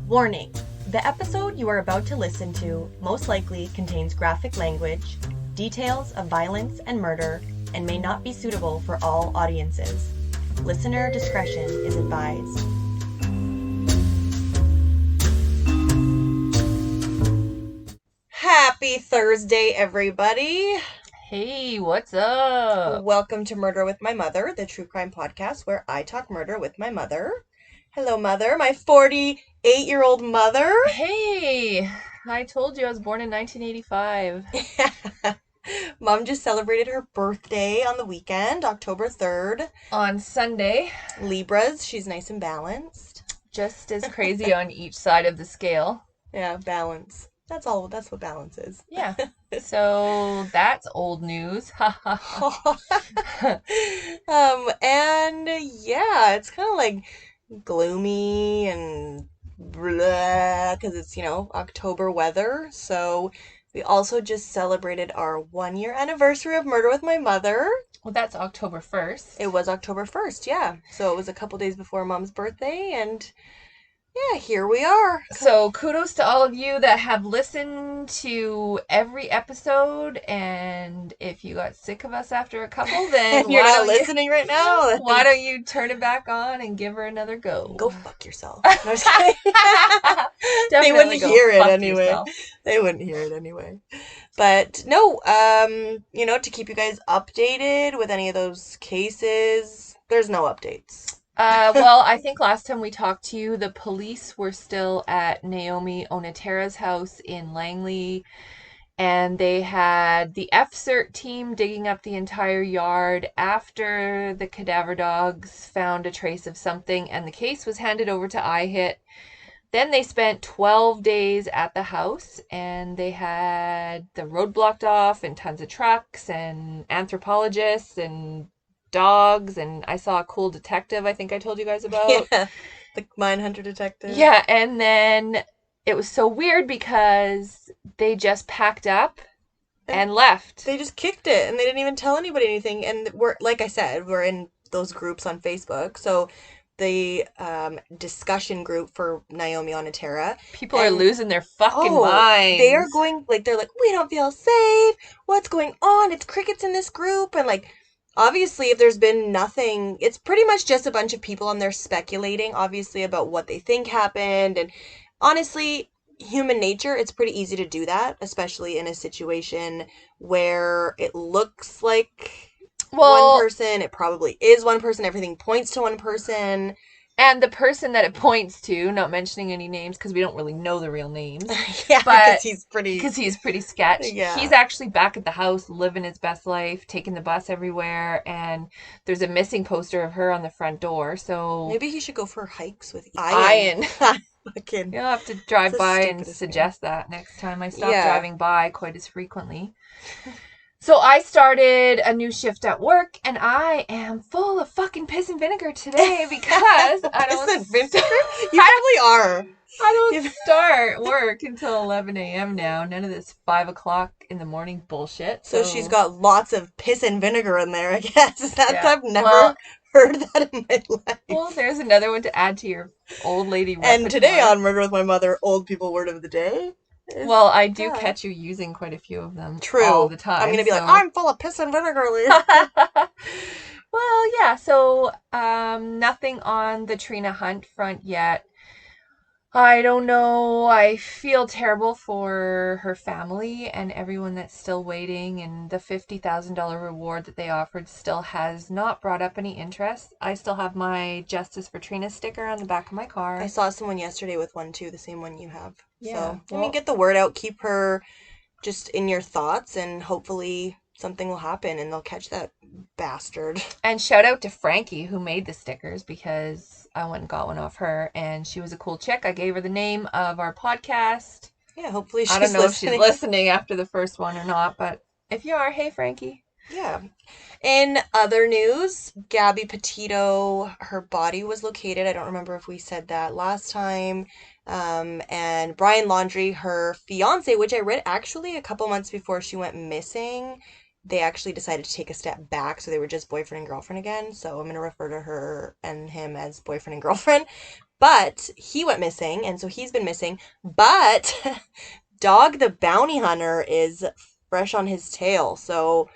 Warning! The episode you are about to listen to most likely contains graphic language, details of violence and murder, and may not be suitable for all audiences. Listener discretion is advised. Happy Thursday, everybody! Hey, what's up? Welcome to Murder with My Mother, the true crime podcast where I talk murder with my mother. Hello, Mother, my 48-year-old mother. Hey, I told you I was born in 1985. Mom just celebrated her birthday on the weekend, October 3rd. On Sunday. Libras, she's nice and balanced. Just as crazy on each side of the scale. Yeah, balance. That's what balance is. Yeah. So that's old news. And yeah, it's kind of like gloomy and blah, because it's, October weather. So we also just celebrated our 1-year anniversary of Murder with My Mother. Well, that's October 1st. It was October 1st, yeah. So it was a couple days before Mom's birthday, and yeah, here we are. So kudos to all of you that have listened to every episode, and if you got sick of us after a couple, then you're not listening right now. Why don't you turn it back on and give her another go? Go fuck yourself. No, I'm just kidding. They wouldn't hear it anyway. Yourself. They wouldn't hear it anyway. But no, to keep you guys updated with any of those cases, there's no updates. Well, I think last time we talked to you, the police were still at Naomi Onatera's house in Langley, and they had the F-CERT team digging up the entire yard after the cadaver dogs found a trace of something, and the case was handed over to IHIT. Then they spent 12 days at the house, and they had the road blocked off and tons of trucks and anthropologists and dogs, and I saw a cool detective I think I told you guys about. Yeah, the mine hunter detective. Yeah, and then it was so weird because they just packed up and left. They just kicked it, and they didn't even tell anybody anything. And we're, like I said, we're in those groups on Facebook, so the discussion group for Naomi Onatera. People are losing their fucking minds. They are going, they're like, we don't feel safe. What's going on? It's crickets in this group. And obviously, if there's been nothing, it's pretty much just a bunch of people on there speculating, obviously, about what they think happened. And honestly, human nature, it's pretty easy to do that, especially in a situation where it looks like one person. It probably is one person. Everything points to one person. And the person that it points to, not mentioning any names because we don't really know the real names. Yeah, because he's pretty sketch. Yeah. He's actually back at the house, living his best life, taking the bus everywhere, and there's a missing poster of her on the front door. So maybe he should go for hikes with Ian. Fucking. You'll have to drive by and suggest that next time. I stop driving by quite as frequently. So I started a new shift at work, and I am full of fucking piss and vinegar today because I don't... Piss and vinegar? You probably are. I don't start work until 11 a.m. now. None of this 5 o'clock in the morning bullshit. So she's got lots of piss and vinegar in there, I guess. I've never heard that in my life. Well, there's another one to add to your old lady repertoire. And today on Murder with My Mother, old people word of the day. Well, I do catch you using quite a few of them. True. All the time. I'm going to be like, I'm full of piss and vinegar. Well, yeah, so nothing on the Trina Hunt front yet. I don't know. I feel terrible for her family and everyone that's still waiting, and the $50,000 reward that they offered still has not brought up any interest. I still have my Justice for Trina sticker on the back of my car. I saw someone yesterday with one too, the same one you have. Yeah. So, get the word out, keep her just in your thoughts, and hopefully something will happen and they'll catch that bastard. And shout out to Frankie who made the stickers, because I went and got one off her, and she was a cool chick. I gave her the name of our podcast. Yeah, hopefully she's listening. I don't know if she's listening after the first one or not, but if you are, hey Frankie. Yeah. In other news, Gabby Petito, her body was located. I don't remember if we said that last time. And Brian Laundrie, her fiance, which I read actually a couple months before she went missing, they actually decided to take a step back, so they were just boyfriend and girlfriend again. So I'm going to refer to her and him as boyfriend and girlfriend. But he went missing, and so he's been missing. But Dog the Bounty Hunter is fresh on his tail. So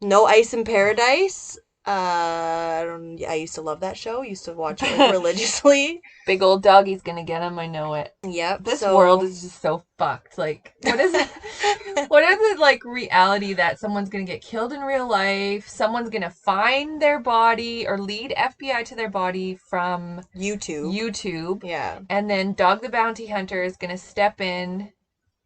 no Ice in Paradise. I used to love that show. Used to watch it like religiously. Big old doggy's gonna get him. I know it. Yep. This world So is just so fucked. Like, what is it? What is it like reality that someone's gonna get killed in real life? Someone's gonna find their body or lead FBI to their body from YouTube. Yeah. And then Dog the Bounty Hunter is gonna step in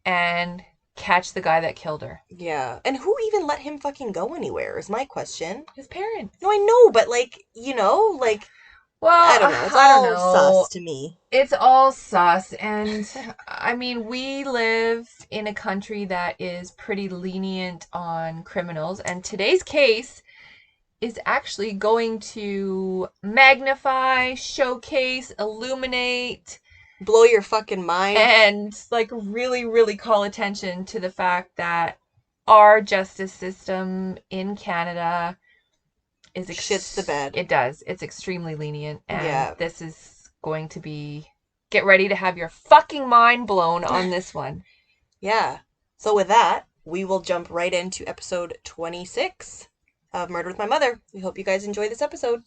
and catch the guy that killed her. Yeah. And who even let him fucking go anywhere is my question. His parents. No, I know, but like, Well, I don't know. It's I all don't know. sus to me. It's all sus. And I mean, we live in a country that is pretty lenient on criminals. And today's case is actually going to magnify, showcase, illuminate, Blow your fucking mind. and like really, really call attention to the fact that our justice system in Canada is Shits the bed. It does. It's extremely lenient, and Yeah. this is going to be. Get ready to have your fucking mind blown on this one. Yeah. So with that, we will jump right into episode 26 of Murder with My Mother. We hope you guys enjoy this episode.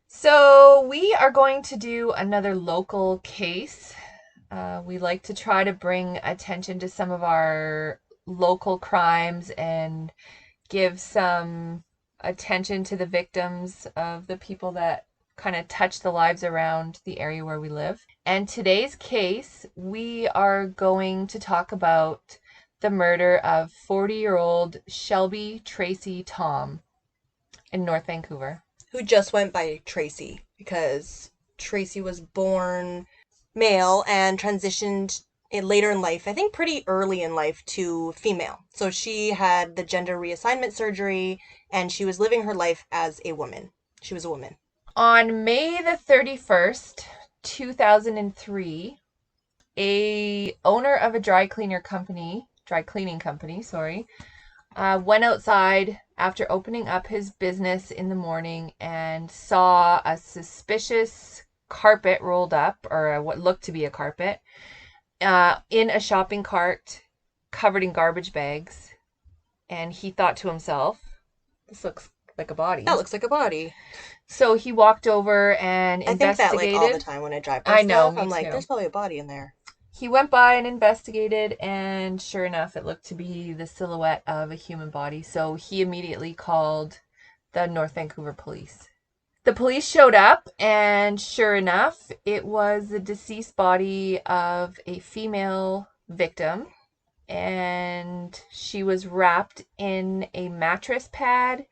So we are going to do another local case. We like to try to bring attention to some of our local crimes and give some attention to the victims of the people that kind of touch the lives around the area where we live. And today's case, we are going to talk about the murder of 40-year-old Shelby Tracey Tom in North Vancouver. Who just went by Tracey because Tracey was born male and transitioned later in life, I think pretty early in life, to female. So she had the gender reassignment surgery and she was living her life as a woman. She was a woman. On May the 31st, 2003, a owner of a dry cleaning company, went outside after opening up his business in the morning and saw a suspicious carpet rolled up, or what looked to be a carpet, in a shopping cart covered in garbage bags. And he thought to himself, this looks like a body. That looks like a body. So he walked over and investigated. I think that like all the time when I drive by I know, stuff. I'm like, too. There's probably a body in there. He went by and investigated, and sure enough, it looked to be the silhouette of a human body. So he immediately called the North Vancouver police. The police showed up, and sure enough, it was the deceased body of a female victim, and she was wrapped in a mattress pad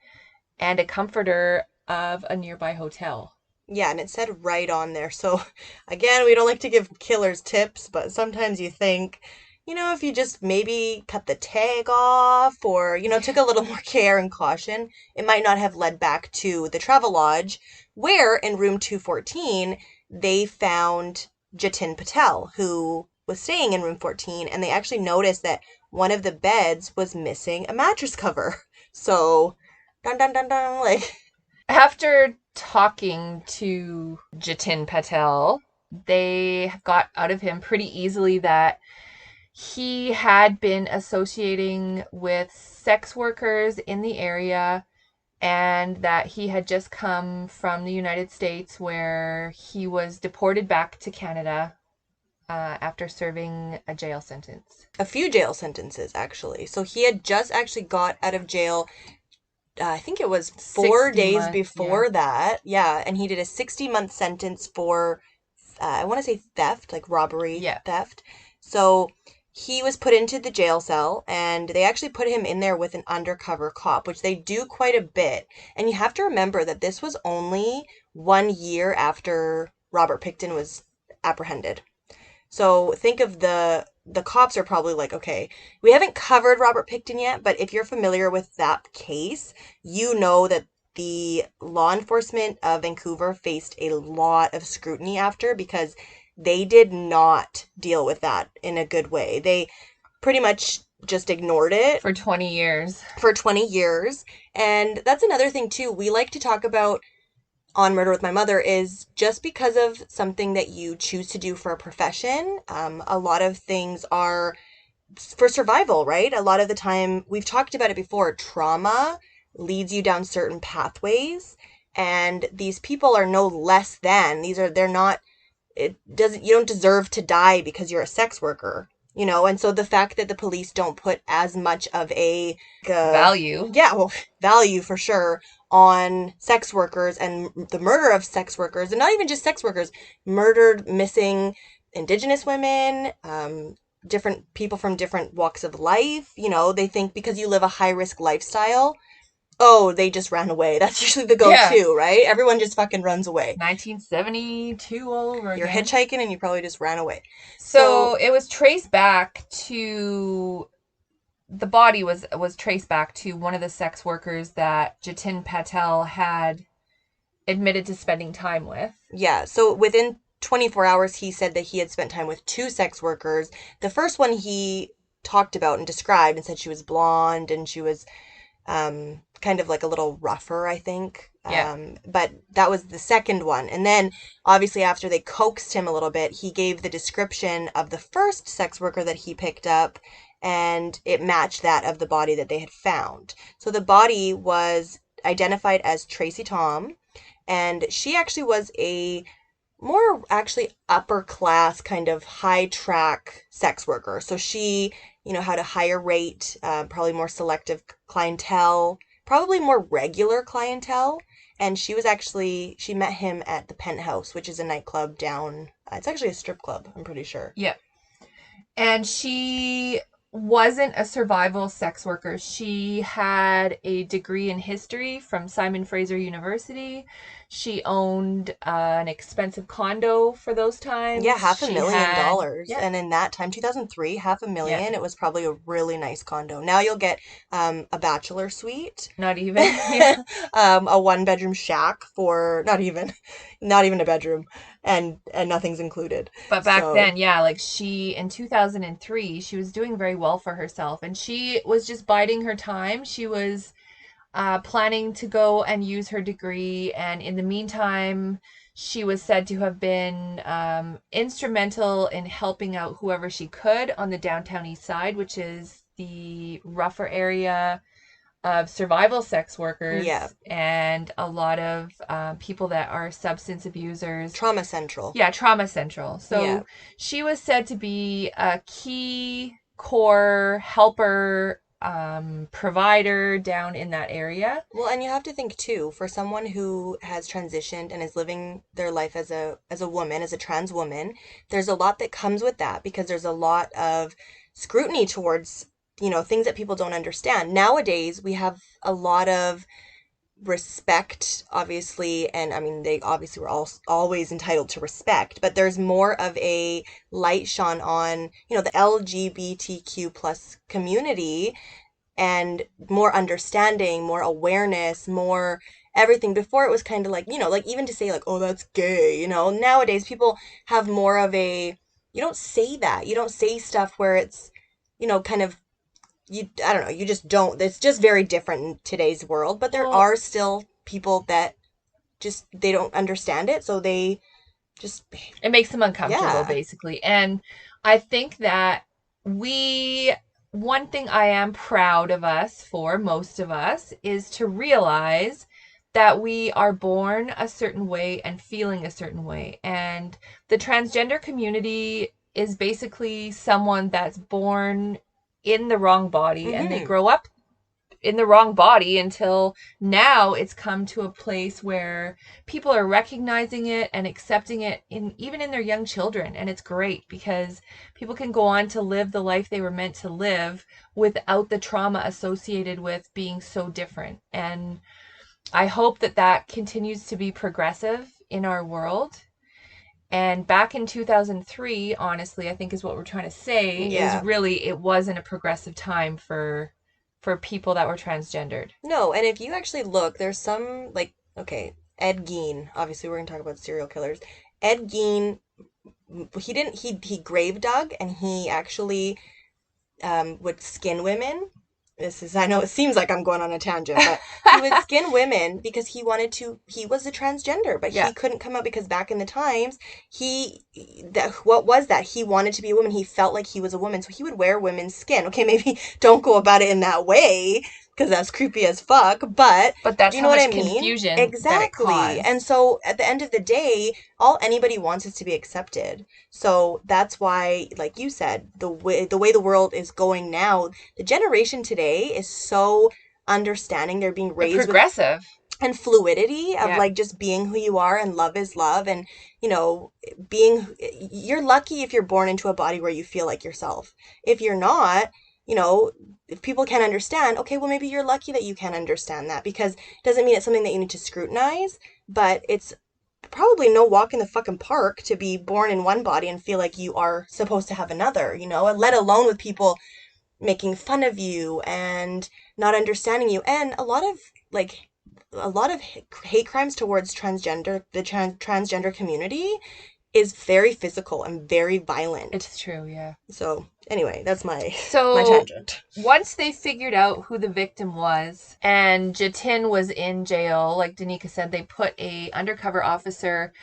and a comforter of a nearby hotel. Yeah, and it said right on there. So, again, we don't like to give killers tips, but sometimes you think, if you just maybe cut the tag off or, took a little more care and caution, it might not have led back to the Travelodge, where in room 214, they found Jatin Patel, who was staying in room 14, and they actually noticed that one of the beds was missing a mattress cover. So, dun dun dun dun, like... After talking to Jatin Patel, they got out of him pretty easily that he had been associating with sex workers in the area and that he had just come from the United States where he was deported back to Canada after serving a jail sentence. A few jail sentences, actually. So he had just actually got out of jail. I think it was 4 days before that. Yeah, and he did a 60-month sentence for, I want to say theft, like robbery, theft. So he was put into the jail cell, and they actually put him in there with an undercover cop, which they do quite a bit. And you have to remember that this was only 1 year after Robert Pickton was apprehended. So think of the cops are probably like, okay, we haven't covered Robert Pickton yet, but if you're familiar with that case, you know that the law enforcement of Vancouver faced a lot of scrutiny after because they did not deal with that in a good way. They pretty much just ignored it. For 20 years. For 20 years. And that's another thing, too. We like to talk about on Murder with My Mother is just because of something that you choose to do for a profession. A lot of things are for survival, right? A lot of the time, we've talked about it before, trauma leads you down certain pathways, and these people are no less than, they're not, it doesn't, you don't deserve to die because you're a sex worker, and so the fact that the police don't put as much of Value. yeah, well, value for sure on sex workers and the murder of sex workers, and not even just sex workers, murdered, missing indigenous women, different people from different walks of life. They think because you live a high risk lifestyle, oh, they just ran away. That's usually the go Yeah. to, right? Everyone just fucking runs away. 1972 all over You're again. hitchhiking and you probably just ran away. So So, it was traced back to the body was traced back to one of the sex workers that Jatin Patel had admitted to spending time with. yeah. So within 24 hours, he said that he had spent time with two sex workers. The first one he talked about and described and said she was blonde and she was kind of like a little rougher, I think. Yeah. But that was the second one. And then, obviously, after they coaxed him a little bit, he gave the description of the first sex worker that he picked up, and it matched that of the body that they had found. So the body was identified as Tracey Tom, and she actually was a more actually upper class kind of high track sex worker. So she, had a higher rate, probably more selective clientele, probably more regular clientele. And she met him at the Penthouse, which is a nightclub down, it's actually a strip club, I'm pretty sure. Yeah. And she wasn't a survival sex worker. She had a degree in history from Simon Fraser University. She owned an expensive condo for those Yeah, times. half a She million had, dollars. yeah, And in that time, 2003, half a yeah, million, it was probably a really nice condo. Now you'll get a bachelor suite, not even, yeah. a one bedroom shack for not even a bedroom, and nothing's included. But back So, then, yeah, like she, in 2003, she was doing very well for herself and she was just biding her time. She was planning to go and use her degree. And in the meantime, she was said to have been instrumental in helping out whoever she could on the downtown east side, which is the rougher area of survival sex yeah, workers and a lot of people that are substance abusers. Trauma Central. Yeah, Trauma Central. Yeah. So she was said to be a key core helper provider down in that area. Well, and you have to think too, for someone who has transitioned and is living their life as a woman, as a trans woman, there's a lot that comes with that because there's a lot of scrutiny towards, things that people don't understand. Nowadays, we have a lot of respect, obviously, and I mean they obviously were all always entitled to respect, but there's more of a light shone on, the LGBTQ plus community, and more understanding, more awareness, more everything. Before it was kind of like, like even to say like, oh, that's gay, nowadays people have more of a, you don't say that. You don't say stuff where it's, kind of, I don't know, you just don't. It's just very different in today's world, but there Well, are still people that just they don't understand it, so they just it makes them uncomfortable, yeah. basically. And I think that we, one thing I am proud of us for, most of us, is to realize that we are born a certain way and feeling a certain way. And the transgender community is basically someone that's born in the wrong body and they Mhm. grow up in the wrong body until now it's come to a place where people are recognizing it and accepting it in even in their young children, and it's great because people can go on to live the life they were meant to live without the trauma associated with being so different. And I hope that that continues to be progressive in our world. And back in 2003, honestly, I think is what we're trying to say is Yeah. really it wasn't a progressive time for people that were transgendered. No, and if you actually look, there's some like, okay, Ed Gein. Obviously, we're gonna talk about serial killers. Ed Gein, he didn't he grave dug, and he actually would skin women, I know it seems like I'm going on a tangent, but he would skin women because he was a transgender, but Yeah. he couldn't come out because back in the times, what was that? He wanted to be a woman. He felt like he was a woman, so he would wear women's skin. Okay, maybe don't go about it in that way because that's creepy as fuck, but But do that's you how know what I much mean? confusion that it Exactly. And caused. so at the end of the day, all anybody wants is to be accepted. So that's why, like you said, the way the world is going now, the generation today is so understanding. They're being They're raised with progressive. and fluidity of Yeah. like just being who you are, and love is love, and you know being you're lucky if you're born into a body where you feel like yourself. If you're not, you know, if people can't understand, okay, well maybe you're lucky that you can't understand that, because it doesn't mean it's something that you need to scrutinize, but it's probably no walk in the fucking park to be born in one body and feel like you are supposed to have another, you know, and let alone with people making fun of you and not understanding you. And a lot of hate crimes towards transgender community is very physical and very violent. It's true, yeah. So anyway, that's my So tangent. once they figured out who the victim was and Jatin was in jail, like Danica said, they put a undercover officer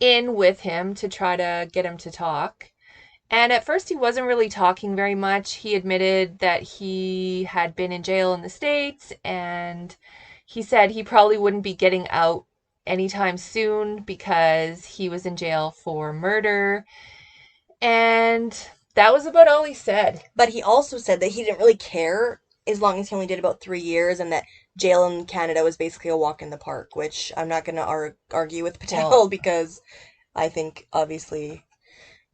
in with him to try to get him to talk. And at first he wasn't really talking very much. He admitted that he had been in jail in the States, and he said he probably wouldn't be getting out anytime soon because he was in jail for murder. And that was about all he said. But he also said that he didn't really care as long as he only did about 3 years, and that jail in Canada was basically a walk in the park, which I'm not going to argue with Well, Patel because I think obviously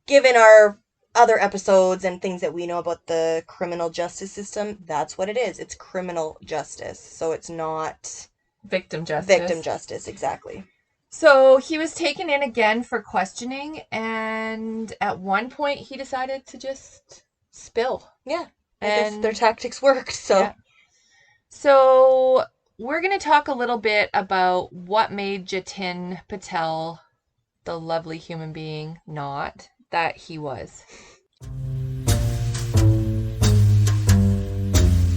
given our other episodes and things that we know about the criminal justice system, that's what it is. It's criminal justice. So it's not victim victim justice. justice, exactly. So he was taken in again for questioning, and at one point he decided to just spill. Yeah, I guess their And tactics worked. So yeah. So we're going to talk a little bit about what made Jatin Patel the lovely human being not that he was.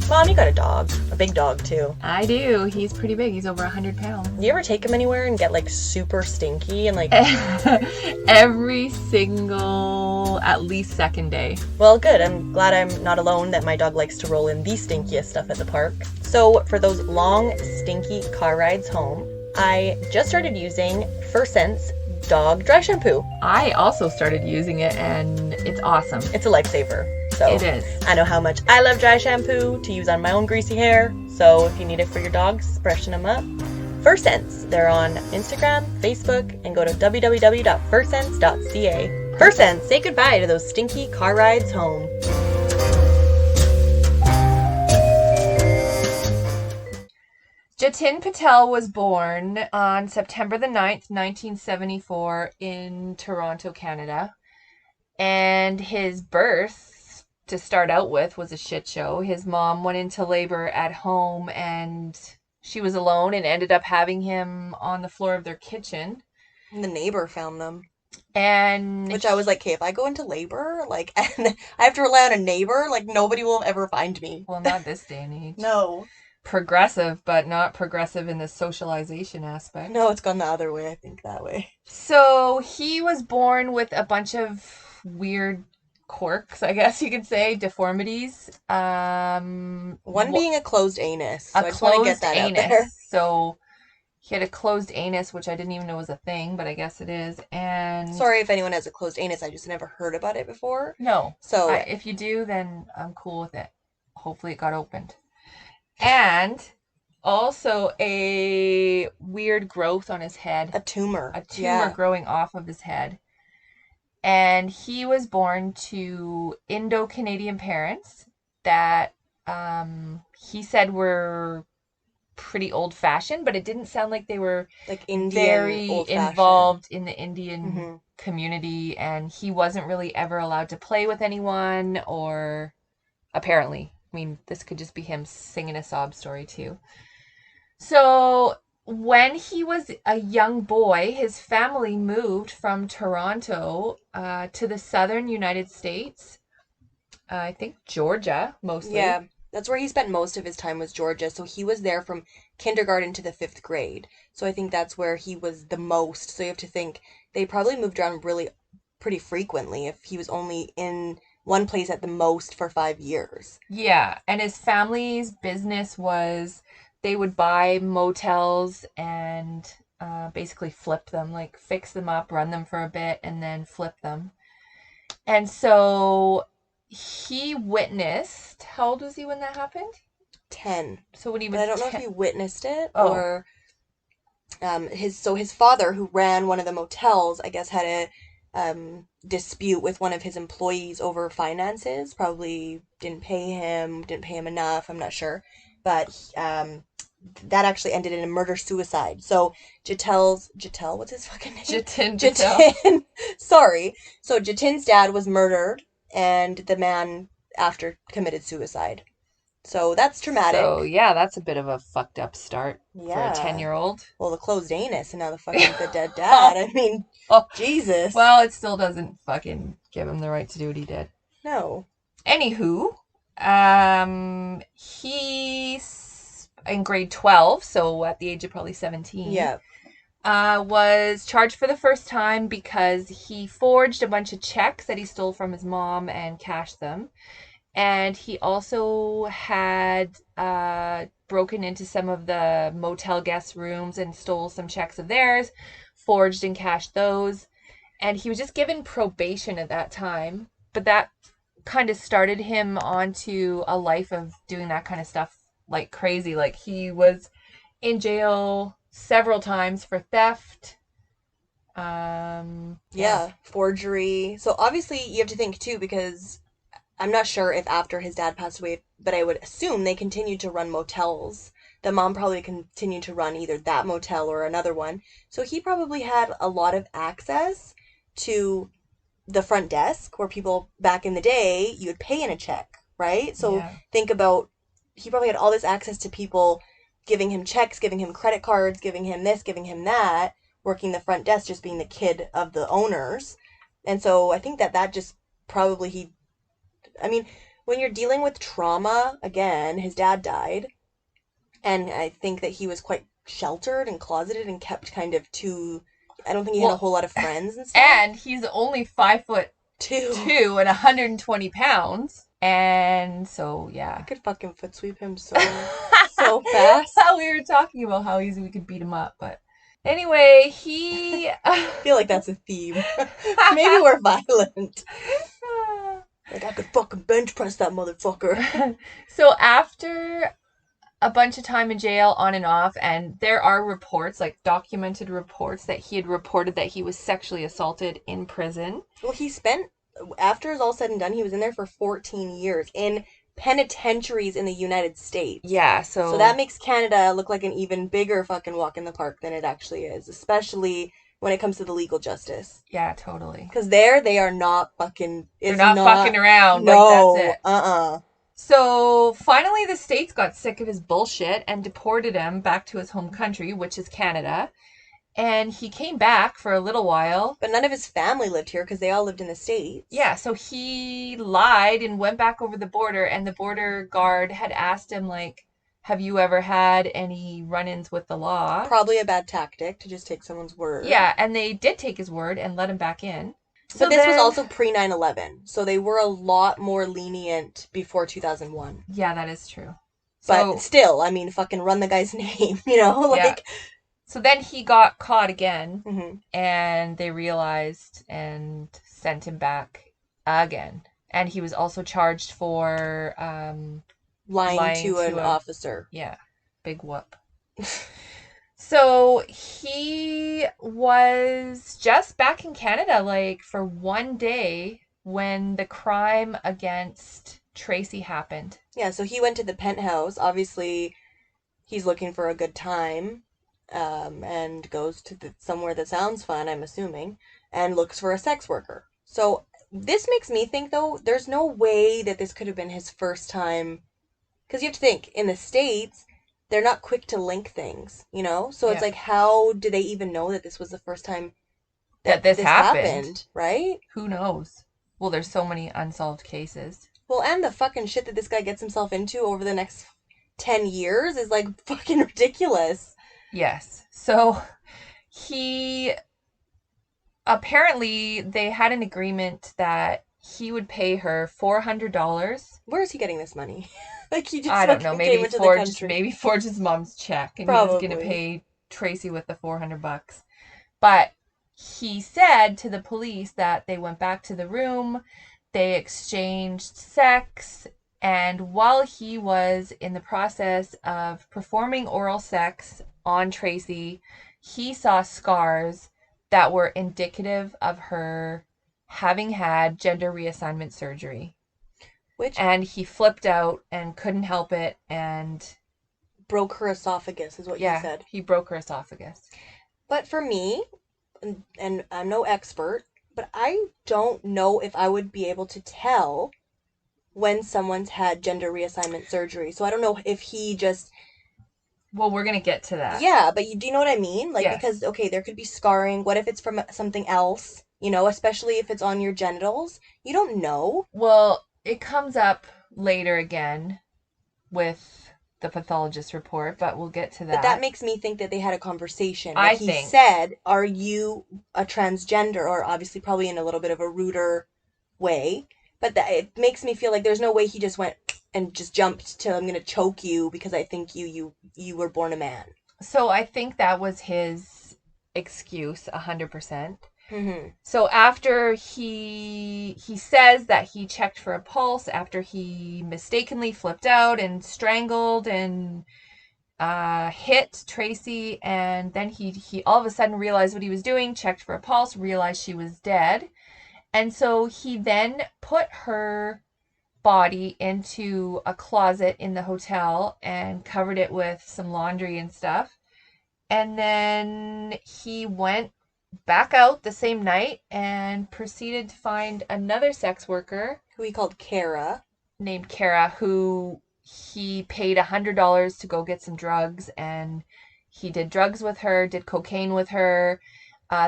Mom, you got a dog. A big dog, too. I do. He's pretty big. He's over 100 pounds. Do you ever take him anywhere and get, like, super stinky and, like... Every single, at least second day. Well, good. I'm glad I'm not alone, that my dog likes to roll in the stinkiest stuff at the park. So, for those long, stinky car rides home, I just started using First Sense dog dry shampoo. I also started using it, and it's awesome. It's a lifesaver. So It is. I know how much I love dry shampoo to use on my own greasy hair. So if you need it for your dogs, freshen them up. First Sense. They're on Instagram, Facebook, and go to www.firstsense.ca. First Sense. Say goodbye to those stinky car rides home. Jatin Patel was born on September the 9th, 1974 in Toronto, Canada. And his birth, to start out with, was a shit show. His mom went into labor at home and she was alone and ended up having him on the floor of their kitchen. And the neighbor found them. And Which I was like, okay, if I go into labor, like, and I have to rely on a neighbor, like, nobody will ever find me. well, not this day and age. No. Progressive, but not progressive in the socialization aspect. No, it's gone the other way, I think, that way. So he was born with a bunch of weird quirks, I guess you could say, deformities. One being a closed anus. So A I just want to get closed that out there. anus. So he had a closed anus, which I didn't even know was a thing, but I guess it is. And Sorry if anyone has a closed anus, I just never heard about it before. no, So if you do, then I'm cool with it. Hopefully it got opened. And also a weird growth on his head. a tumor. A tumor growing off of his head. And he was born to Indo-Canadian parents that he said were pretty old-fashioned, but it didn't sound like they were Like Indian very old-fashioned. involved in the Indian Mhm. community, and he wasn't really ever allowed to play with anyone, or apparently. I mean, this could just be him singing a sob story too. So when he was a young boy, his family moved from Toronto to the southern United States. I think Georgia, mostly. Yeah. That's where he spent most of his time, was Georgia. So he was there from kindergarten to the fifth grade. So I think that's where he was the most. So you have to think they probably moved around really pretty frequently if he was only in one place at the most for 5 years. Yeah, and his family's business was they would buy motels and basically flip them, like fix them up, run them for a bit, and then flip them. And so he witnessed, how old was he when that happened? 10. So when he But I was don't know if 10, he witnessed it oh, or his father, who ran one of the motels, I guess had a dispute with one of his employees over finances. Probably didn't pay him enough. I'm not sure, but that actually ended in a murder suicide. So Jatel, what's his fucking name? Jatin Patel. Jatin. Sorry. So Jatin's dad was murdered, and the man after committed suicide. So that's So traumatic. yeah, that's a bit of a fucked up start for a Yeah. 10-year-old. Well, the closed anus and now the dead dad. I mean, Oh, Jesus. well, it still doesn't fucking give him the right to do what he did. No. Anywho, he's in grade 12, so at the age of probably 17, Yeah. was charged for the first time because he forged a bunch of checks that he stole from his mom and cashed them. And he also had broken into some of the motel guest rooms and stole some checks of theirs, forged and cashed those. And he was just given probation at that time. But that kind of started him onto a life of doing that kind of stuff like crazy. Like he was in jail several times for theft. Yeah. Yeah. Forgery. So obviously you have to think too, because I'm not sure if after his dad passed away, but I would assume they continued to run motels. The mom probably continued to run either that motel or another one. So he probably had a lot of access to the front desk where people back in the day you would pay in a check, right? So Yeah. think about, he probably had all this access to people giving him checks, giving him credit cards, giving him this, giving him that, working the front desk, just being the kid of the owners. And so I think that just probably he, I mean, when you're dealing with trauma, again, his dad died, and I think that he was quite sheltered and closeted and kept kind of too, I don't think he had a Well, whole lot of friends and stuff. and he's only 5'2" Too. and 120 pounds. And so, I yeah. could fucking foot sweep him so fast. We were talking about how easy we could beat him up, but anyway, he. I feel like that's a theme. Maybe we're violent. Like I could fucking bench press that motherfucker. So after a bunch of time in jail on and off, and there are reports, like documented reports, that he had reported that he was sexually assaulted in prison. Well, he spent, after it's all said and done, he was in there for 14 years in penitentiaries in the United States. Yeah, So so that makes Canada look like an even bigger fucking walk in the park than it actually is, especially when it comes to the legal justice. yeah, totally. Because there, they are not fucking, They're it's not fucking not, around. Like, that's no, it. So finally, the states got sick of his bullshit and deported him back to his home country, which is Canada. And he came back for a little while. But none of his family lived here because they all lived in the States. Yeah, so he lied and went back over the border, and the border guard had asked him, like, have you ever had any run-ins with the law? Probably a bad tactic to just take someone's word. Yeah, and they did take his word and let him back in. So But this was then, also pre 9/11, so they were a lot more lenient before 2001. yeah, that is true. But So, still, I mean, fucking run the guy's name, you know? yeah. Like, So then he got caught again, mhm. and they realized and sent him back again. And he was also charged for Lying lying to an to a, officer. yeah, big whoop. So he was just back in Canada, like for one day when the crime against Tracey happened. Yeah, so he went to the penthouse. Obviously, he's looking for a good time, and goes to somewhere that sounds fun, I'm assuming, and looks for a sex worker. So this makes me think, though, there's no way that this could have been his first time. Because you have to think, in the States, they're not quick to link things, you know? So it's Yeah. like, how do they even know that this was the first time That that this this happened. happened, right? Who knows? Well, there's so many unsolved cases. Well, and the fucking shit that this guy gets himself into over the next 10 years is like fucking ridiculous. Yes. So he apparently they had an agreement that he would pay her $400. Where is he getting this money? Like he just I don't know. fucking came into the country. Maybe forged his mom's check, and he was gonna Probably. pay Tracey with the $400. But he said to the police that they went back to the room, they exchanged sex, and while he was in the process of performing oral sex on Tracey, he saw scars that were indicative of her having had gender reassignment surgery. Which And he flipped out and couldn't help it, and broke her esophagus, is what he yeah, said. he broke her esophagus. But for me, and I'm no expert, but I don't know if I would be able to tell when someone's had gender reassignment surgery. So I don't know if he just, Well, we're gonna get to that. yeah, but do you know what I mean? Like, because, Yes. okay, there could be scarring. What if it's from something else? Especially if it's on your genitals. You don't know. Well, it comes up later again with the pathologist report, but we'll get to But that that. makes me think that they had a conversation. Like I he think. said, are you a transgender? Or obviously, probably in a little bit of a ruder way. But it makes me feel like there's no way he just went and just jumped to I'm gonna choke you because I think you were born a man. So I think that was his excuse, 100%. Mm-hmm. So after he says that he checked for a pulse after he mistakenly flipped out and strangled and hit Tracey, and then he all of a sudden realized what he was doing, checked for a pulse, realized she was dead, and so he then put her body into a closet in the hotel and covered it with some laundry and stuff. And then he went back out the same night and proceeded to find another sex worker Who he called Kara. named Kara, who he paid $100 to go get some drugs, and he did drugs with her, did cocaine with her.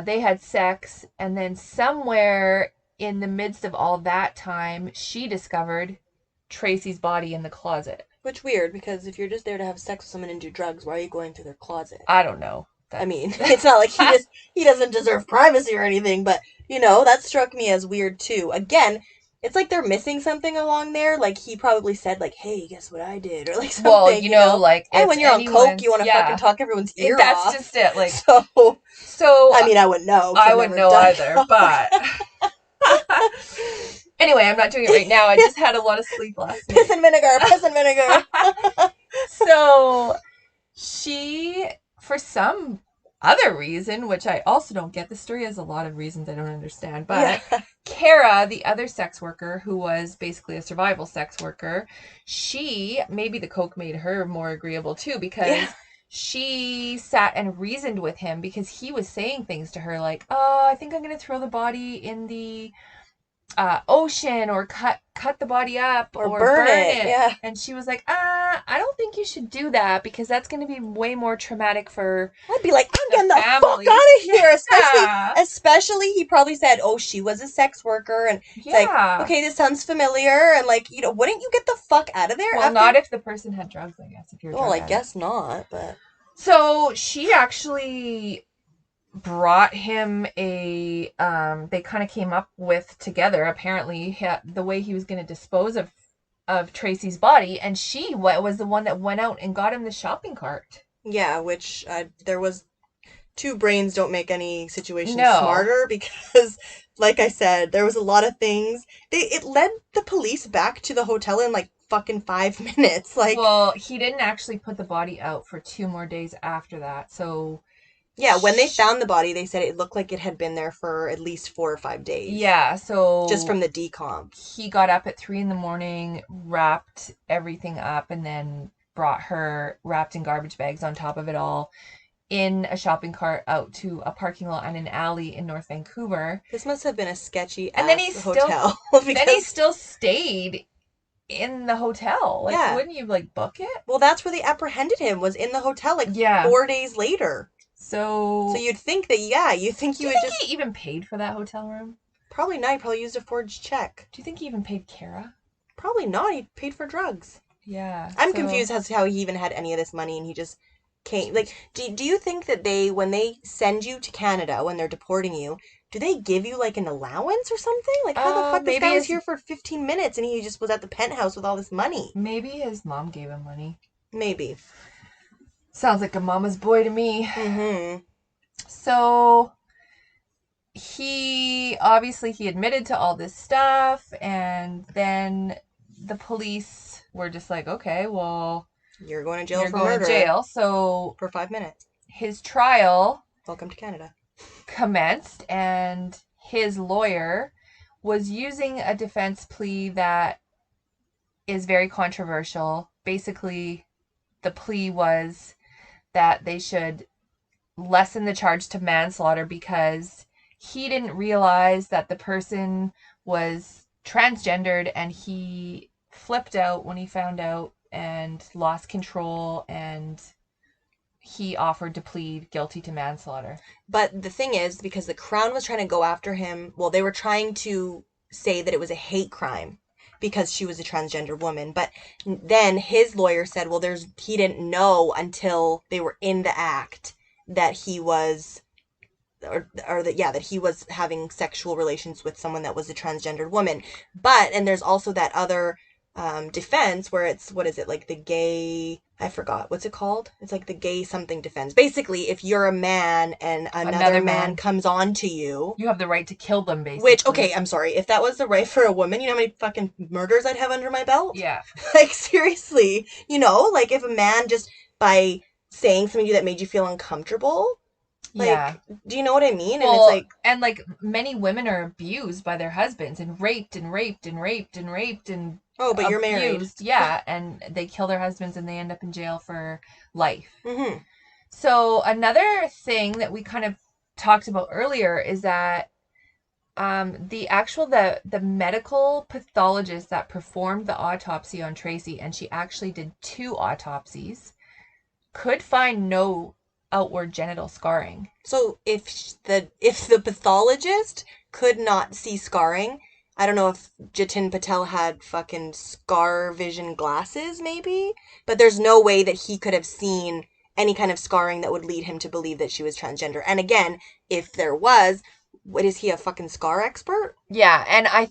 They had sex, and then somewhere in the midst of all that time, she discovered Tracey's body in the closet. Which weird because if you're just there to have sex with someone and do drugs, why are you going to their closet? I don't know. I That's mean, it's not like he doesn't deserve privacy or anything, but that struck me as weird too. Again, it's like they're missing something along there. Like he probably said, like, "Hey, guess what I did," or like well, something, like And if when you're on coke, anyone's you want to fucking yeah, talk everyone's ear that's off. just it. Like So, so, I mean, I wouldn't know. 'Cause I I've wouldn't never know done either, coke. but anyway, I'm not doing it right now. I just had a lot of sleep last Piss night. and vinegar, piss and vinegar. So she, for some other reason, which I also don't get, the story has a lot of reasons I don't understand, Yeah. but Kara, the other sex worker, who was basically a survival sex worker, maybe the coke made her more agreeable too, because Yeah. she sat and reasoned with him because he was saying things to her like, oh, I think I'm going to throw the body in the ocean, or cut the body up, Or or burn burn it. it. Yeah. And she was like, I don't think you should do that because that's going to be way more traumatic for I'd be like, I'm the getting the fuck family. out of here. Yeah. Especially he probably said, oh, she was a sex worker. And it's like, Yeah. okay, this sounds familiar. And like, wouldn't you get the fuck out of there Well, after? not if the person had drugs, I guess, if you're a Well, drug I addict. guess not, but. So she actually brought him they kind of came up with together, apparently, the way he was going to dispose of Tracey's body, and she was the one that went out and got him the shopping cart. Yeah, which there was two brains don't make any situation No. smarter because, like I said, there was a lot of things. It led the police back to the hotel in like fucking 5 minutes. Like, well, he didn't actually put the body out for 2 more days after that. So yeah, when they found the body, they said it looked like it had been there for at least 4 or 5 days. Yeah, so just from the decomp. He got up at 3 a.m, wrapped everything up, and then brought her wrapped in garbage bags on top of it all in a shopping cart out to a parking lot and an alley in North Vancouver. This must have been a sketchy and then hotel. Then he still stayed in the hotel. Like, yeah. Wouldn't you like book it? Well, that's where they apprehended him, was in the hotel, like 4 days later. So you'd think that, you think you would think just. He even paid for that hotel room? Probably not. He probably used a forged check. Do you think he even paid Kara? Probably not. He paid for drugs. Yeah. I'm So, confused as to how he even had any of this money and he just came. Like, do you think that when they send you to Canada, when they're deporting you, do they give you like an allowance or something? Like, how the fuck this maybe guy was his here for 15 minutes and he just was at the penthouse with all this money? maybe his mom gave him money. Maybe. Sounds like a mama's boy to me. Mm-hmm. So he admitted to all this stuff, and then the police were just like, okay, well, You're going to jail you're for going to murder jail. So for 5 minutes. his trial Welcome to Canada. commenced, and his lawyer was using a defense plea that is very controversial. Basically, the plea was that they should lessen the charge to manslaughter because he didn't realize that the person was transgendered, and he flipped out when he found out and lost control, and he offered to plead guilty to manslaughter. But the thing is, because the Crown was trying to go after him, well, they were trying to say that it was a hate crime because she was a transgender woman. But then his lawyer said, well, he didn't know until they were in the act that he was that he was having sexual relations with someone that was a transgendered woman. And there's also that other defense where it's, what is it, like the gay, I forgot what's it called, it's like the gay something defense. Basically, if you're a man and another man comes on to you, you have the right to kill them, basically. Which, okay, I'm sorry, if that was the right for a woman, you know how many fucking murders I'd have under my belt? Yeah. Like, seriously, like if a man just by saying something to you that made you feel uncomfortable, like, yeah. Do you know what I mean? Well, and it's like many women are abused by their husbands and raped and raped and raped and raped and oh, but abused. You're married. Yeah, and they kill their husbands and they end up in jail for life. Mm-hmm. So another thing that we kind of talked about earlier is that the medical pathologist that performed the autopsy on Tracey, and she actually did 2 autopsies, could find no outward genital scarring. So if the pathologist could not see scarring, I don't know if Jatin Patel had fucking scar vision glasses, maybe, but there's no way that he could have seen any kind of scarring that would lead him to believe that she was transgender. And again, if there was, what is he, a fucking scar expert? Yeah, and I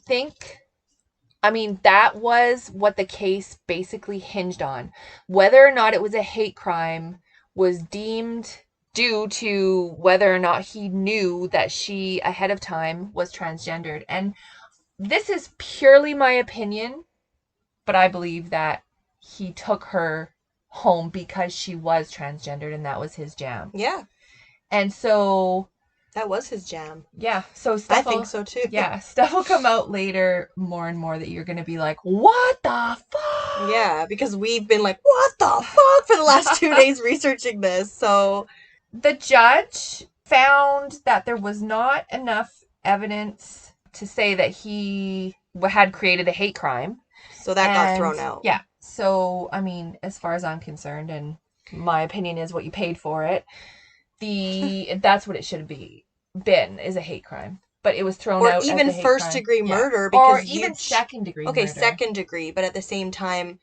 mean, that was what the case basically hinged on. Whether or not it was a hate crime was deemed due to whether or not he knew that she ahead of time was transgendered. And this is purely my opinion, but I believe that he took her home because she was transgendered and that was his jam. Yeah. And so that was his jam. Yeah, so I think so too. Yeah, stuff will come out later more and more that you're going to be like, what the fuck? Yeah, because we've been like, what the fuck for the last 2 days researching this. So the judge found that there was not enough evidence to say that he had created a hate crime. So that got thrown out. Yeah. So, I mean, as far as I'm concerned, and my opinion is what you paid for it, that's what it should be been, is a hate crime. But it was thrown out. Or even first-degree murder. Because or even second-degree murder. Okay, second-degree. But at the same time,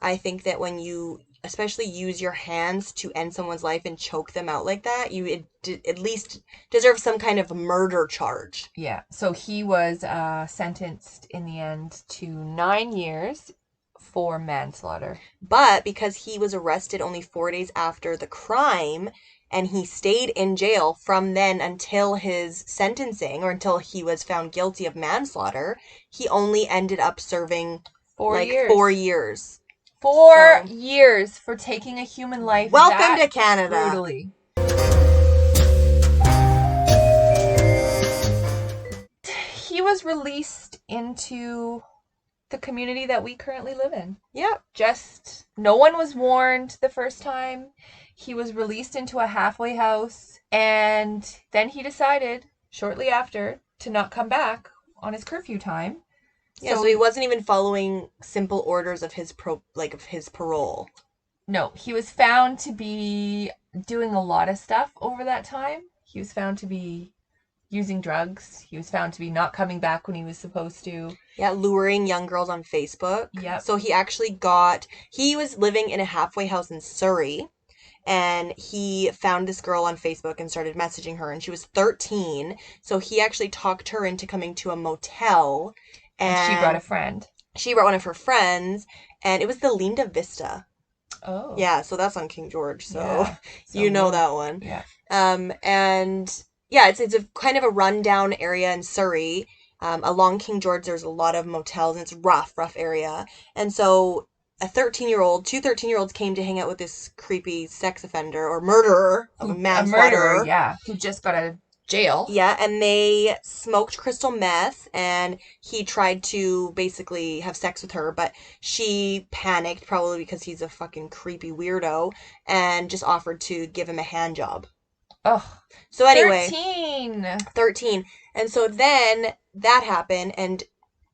I think that when you especially use your hands to end someone's life and choke them out like that, you at least deserve some kind of murder charge. Yeah. So he was sentenced in the end to 9 years for manslaughter. But because he was arrested only 4 days after the crime, and he stayed in jail from then until his sentencing, or until he was found guilty of manslaughter, he only ended up serving 4 years. 4 years. 4 years for taking a human life. Welcome to Canada. Brutally. He was released into the community that we currently live in. Yeah. Just no one was warned the first time. He was released into a halfway house, and then he decided shortly after to not come back on his curfew time. Yeah, so he wasn't even following simple orders of his parole. No, he was found to be doing a lot of stuff over that time. He was found to be using drugs. He was found to be not coming back when he was supposed to. Yeah, luring young girls on Facebook. Yep. So he was living in a halfway house in Surrey, and he found this girl on Facebook and started messaging her, and she was 13. So he actually talked her into coming to a motel, And she brought a and friend. she brought one of her friends, and it was the Linda Vista. Oh. Yeah, so that's on King George, so Yeah. So you know that one. Yeah. And yeah, it's a kind of a rundown area in Surrey. Along King George, there's a lot of motels, and it's rough area. And so two 13-year-olds came to hang out with this creepy sex offender or murderer, a A manslaughter. murderer, yeah, who just got out of jail. Yeah, and they smoked crystal meth, and he tried to basically have sex with her, but she panicked, probably because he's a fucking creepy weirdo, and just offered to give him a hand job. Oh, So anyway, 13. 13. And so then that happened, and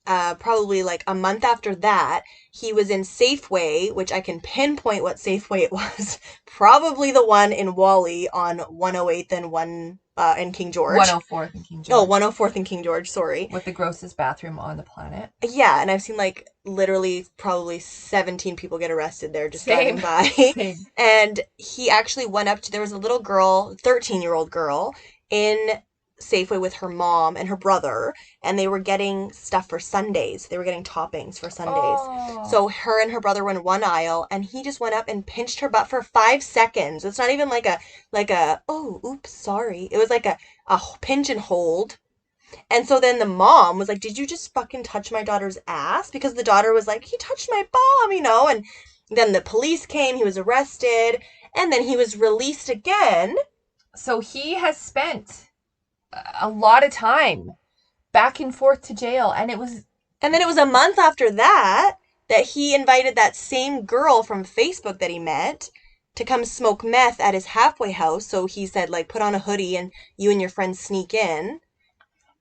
probably like a month after that, he was in Safeway, which I can pinpoint what Safeway it was. Probably the one in Wally on 108th and in King George. 104th and King George. Oh, 104th and King George, sorry. With the grossest bathroom on the planet. Yeah, and I've seen like literally probably 17 people get arrested there just Same. driving by. Same. And he actually went up to, there was a little girl, 13-year-old girl, in Safeway with her mom and her brother, and they were getting stuff for Sundays. They were getting toppings for Sundays. Oh. So her and her brother went in one aisle, and he just went up and pinched her butt for 5 seconds. It's not even like a oh, oops, sorry. It was like a pinch and hold. And so then the mom was like, "Did you just fucking touch my daughter's ass?" Because the daughter was like, "He touched my bum," and then the police came, he was arrested, and then he was released again. So he has spent a lot of time back and forth to jail, and then it was a month after that he invited that same girl from Facebook that he met to come smoke meth at his halfway house. So he said, like, put on a hoodie and you and your friends sneak in.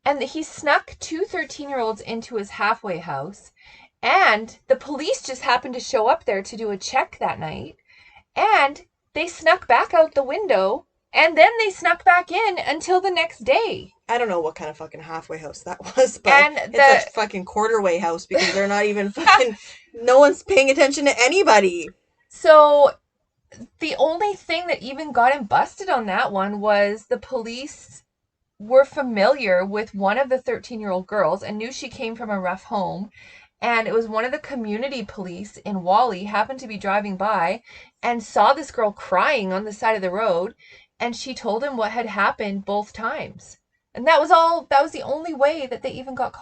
And he snuck two 13-year-olds into his halfway house, and the police just happened to show up there to do a check that night, and they snuck back out the window, and then they snuck back in until the next day. I don't know what kind of fucking halfway house that was, but And it's a fucking quarterway house because they're not even fucking, no one's paying attention to anybody. So the only thing that even got him busted on that one was the police were familiar with one of the 13-year-old girls and knew she came from a rough home. And it was one of the community police in Wally happened to be driving by and saw this girl crying on the side of the road. And she told him what had happened both times. And that was the only way that he even got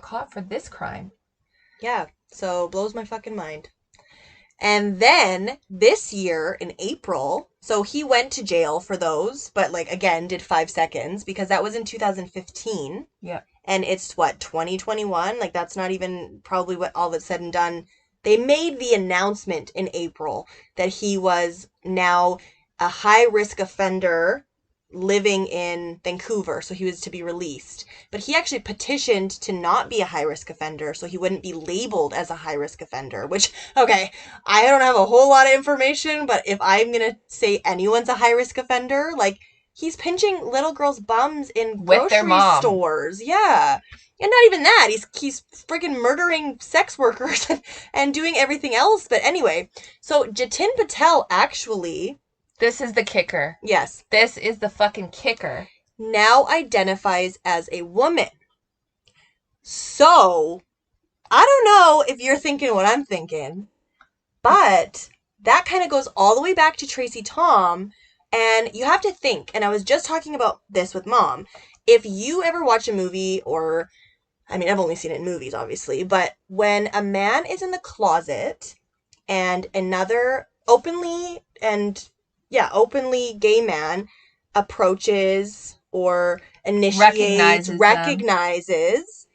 caught for this crime. Yeah, so blows my fucking mind. And then this year in April, so he went to jail for those, but like again did 5 seconds because that was in 2015. Yeah. And it's what, 2021? Like that's not even probably what all that's said and done. They made the announcement in April that he was now a high risk offender living in Vancouver, so he was to be released. But he actually petitioned to not be a high-risk offender, so he wouldn't be labeled as a high-risk offender, which, okay, I don't have a whole lot of information, but if I'm gonna say anyone's a high-risk offender, like, he's pinching little girls' bums in with their grocery mom. stores. Yeah. And not even that, he's freaking murdering sex workers and doing everything else. But anyway, so Jatin Patel actually... This is the kicker. Yes. This is the fucking kicker. Now identifies as a woman. So, I don't know if you're thinking what I'm thinking, but that kind of goes all the way back to Tracey Tom, and you have to think, and I was just talking about this with Mom, if you ever watch a movie, or, I mean, I've only seen it in movies, obviously, but when a man is in the closet and another openly gay man approaches or initiates, recognizes,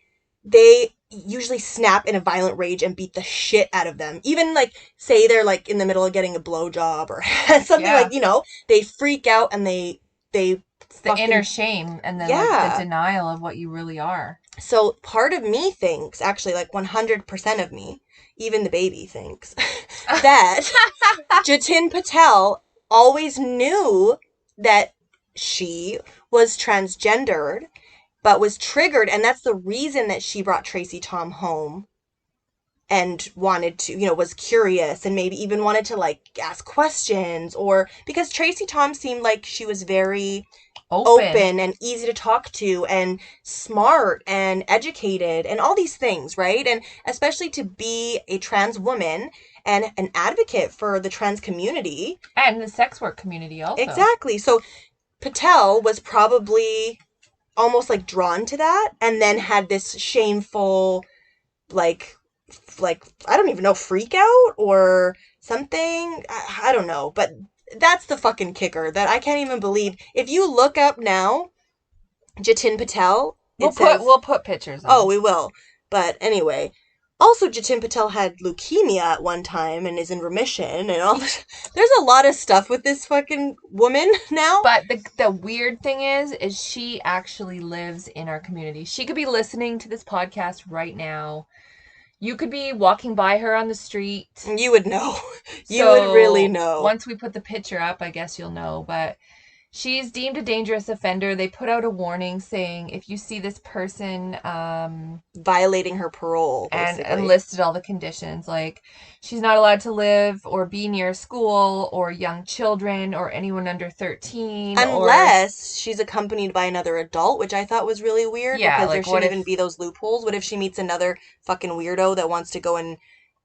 they usually snap in a violent rage and beat the shit out of them. Even, like, say they're, like, in the middle of getting a blowjob or something, like, they freak out and they it's the inner shame and then like, the denial of what you really are. So part of me thinks, actually, like 100% of me, even the baby thinks, that Jatin Patel always knew that she was transgendered, but was triggered, and that's the reason that she brought Tracey Tom home and wanted to, was curious and maybe even wanted to like ask questions, or because Tracey Tom seemed like she was very Open. open and easy to talk to and smart and educated and all these things, right? And especially to be a trans woman and an advocate for the trans community. And the sex work community also. Exactly. So Patel was probably almost like drawn to that and then had this shameful like I don't even know, freak out or something. I don't know, but that's the fucking kicker that I can't even believe. If you look up now, Jatin Patel, We'll it put says, we'll put pictures oh, on. we will. But anyway, also Jatin Patel had leukemia at one time and is in remission and all this. There's a lot of stuff with this fucking woman now. But the weird thing is she actually lives in our community. She could be listening to this podcast right now. You could be walking by her on the street. You would know. You would really So know. once we put the picture up, I guess you'll know. But she's deemed a dangerous offender. They put out a warning saying if you see this person, Violating her parole, and basically. listed all the conditions, like she's not allowed to live or be near school or young children or anyone under 13, or Unless she's accompanied by another adult, which I thought was really weird yeah, because there like what shouldn't even if be those loopholes. What if she meets another fucking weirdo that wants to go and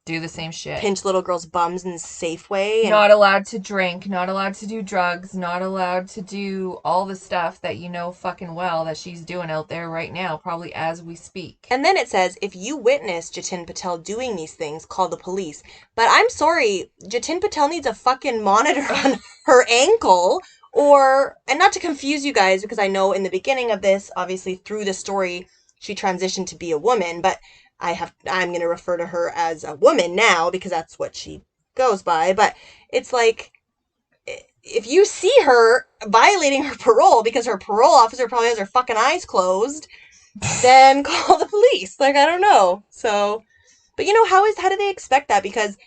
do the same shit. pinch little girls' bums in Safeway and Not allowed to drink, not allowed to do drugs, not allowed to do all the stuff that you know fucking well that she's doing out there right now, probably as we speak. and then it says, if you witness Jatin Patel doing these things, call the police. But I'm sorry, Jatin Patel needs a fucking monitor on her ankle. Or, and not to confuse you guys, because I know in the beginning of this, obviously through the story, she transitioned to be a woman, but I'm going to refer to her as a woman now because that's what she goes by. But it's like, if you see her violating her parole because her parole officer probably has her fucking eyes closed, then call the police. Like, I don't know. So, but how do they expect that? Because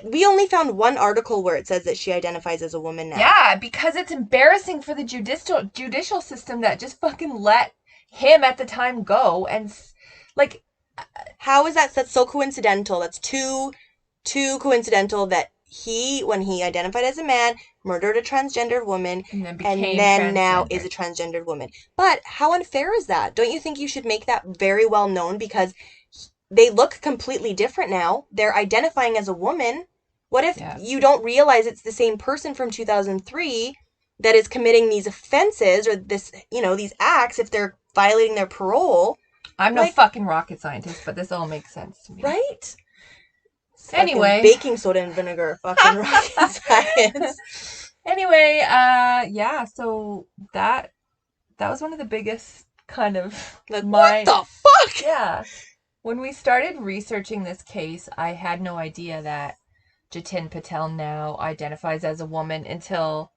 we only found one article where it says that she identifies as a woman now. Yeah, because it's embarrassing for the judicial system that just fucking let him at the time go, and like, How is that? That's so coincidental. That's too coincidental that he, when he identified as a man, murdered a transgendered woman, and then and became then now is transgender. a transgendered woman. But how unfair is that? Don't you think you should make that very well known? Because they look completely different now. They're identifying as a woman. What if Yeah. you don't realize it's the same person from 2003 that is committing these offenses or these acts if they're violating their parole? I'm no Like, fucking rocket scientist, but this all makes sense to me. right? Fucking Anyway. baking soda and vinegar, fucking rocket science. Anyway, yeah, so that was one of the biggest kind of Like, what the fuck? Yeah. When we started researching this case, I had no idea that Jatin Patel now identifies as a woman until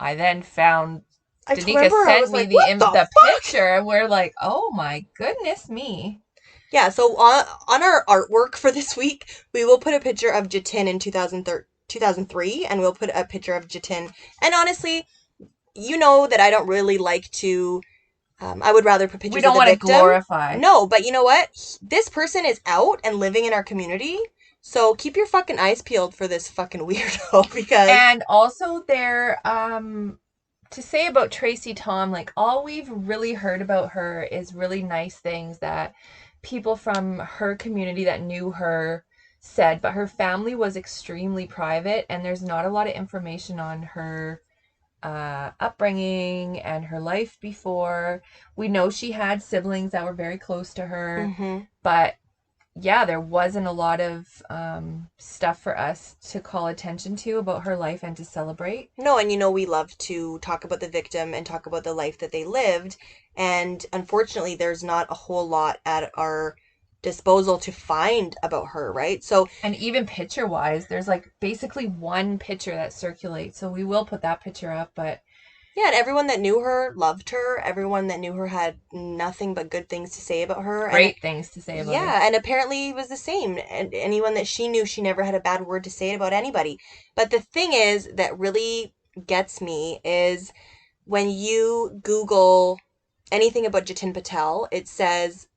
I then found Danica sent me like, what the fuck? picture, and we're like, oh my goodness me. Yeah, so on our artwork for this week, we will put a picture of Jatin in 2003, and we'll put a picture of Jatin. And honestly, you know that I don't really like to. I would rather put pictures We don't of the want to victim. glorify. No, but you know what? This person is out and living in our community. So keep your fucking eyes peeled for this fucking weirdo because. And also there, to say about Tracey Tom, like all we've really heard about her is really nice things that people from her community that knew her said, but her family was extremely private and there's not a lot of information on her upbringing and her life before. We know she had siblings that were very close to her, but yeah, there wasn't a lot of stuff for us to call attention to about her life and to celebrate. No, and we love to talk about the victim and talk about the life that they lived. And unfortunately, there's not a whole lot at our disposal to find about her, right? So, and even picture wise, there's like basically one picture that circulates. So we will put that picture up, but yeah, and everyone that knew her loved her. Everyone that knew her had nothing but good things to say about her. Great things to say about her. Yeah, and apparently it was the same. And anyone that she knew, she never had a bad word to say about anybody. But the thing is that really gets me is when you Google anything about Jatin Patel, it says,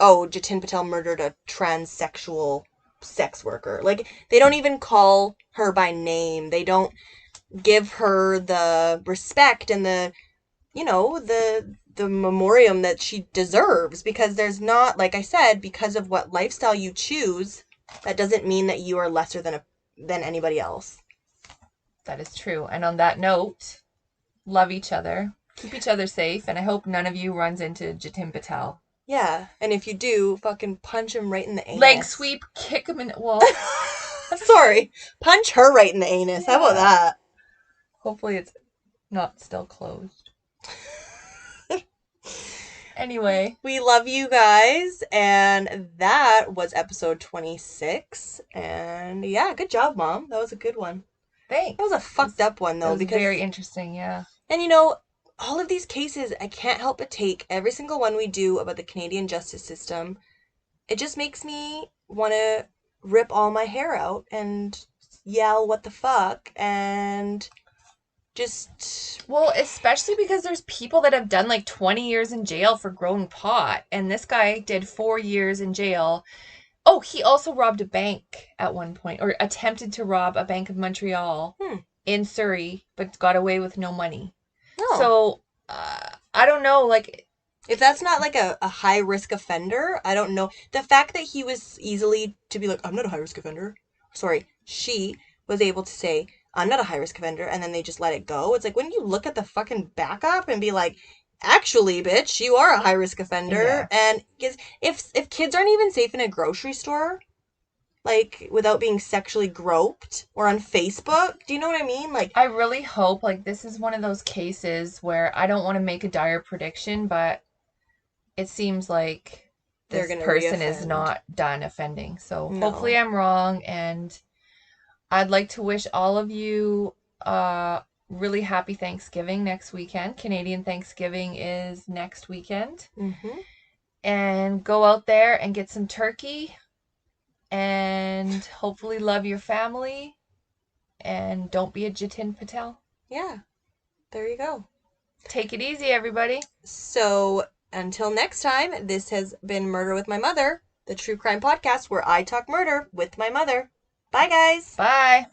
oh, Jatin Patel murdered a transsexual sex worker. Like, they don't even call her by name. They don't give her the respect and the, the memoriam that she deserves, because there's not, like I said, because of what lifestyle you choose, that doesn't mean that you are lesser than anybody else. That is true. And on that note, love each other, keep each other safe, and I hope none of you runs into Jatin Patel. Yeah, and if you do, fucking punch him right in the anus. Leg sweep, kick him in. Well, sorry, punch her right in the anus. Yeah. How about that? Hopefully it's not still closed. Anyway, we love you guys, and that was episode 26. And yeah, good job, Mom. That was a good one. Thanks. That was a fucked up one, though. It was because very interesting, yeah. And all of these cases, I can't help but take every single one we do about the Canadian justice system. It just makes me want to rip all my hair out and yell, what the fuck, and just... Well, especially because there's people that have done like 20 years in jail for growing pot, and this guy did 4 years in jail. Oh, he also robbed a bank at one point, or attempted to rob a Bank of Montreal in Surrey, but got away with no money. Oh. So, I don't know, like... If that's not like a high-risk offender, I don't know. The fact that he was easily to be like, I'm not a high-risk offender. Sorry, she was able to say, I'm not a high-risk offender, and then they just let it go. It's like, when you look at the fucking backup and be like, actually, bitch, you are a high-risk offender. Yeah. And if kids aren't even safe in a grocery store, like, without being sexually groped, or on Facebook, do you know what I mean? Like, I really hope, like, this is one of those cases where I don't want to make a dire prediction, but it seems like this person is not done offending. So hopefully I'm wrong, and I'd like to wish all of you really happy Thanksgiving next weekend. Canadian Thanksgiving is next weekend. Mm-hmm. And go out there and get some turkey, and hopefully love your family, and don't be a Jatin Patel. Yeah, there you go. Take it easy, everybody. So until next time, this has been Murder with My Mother, the true crime podcast where I talk murder with my mother. Bye, guys. Bye.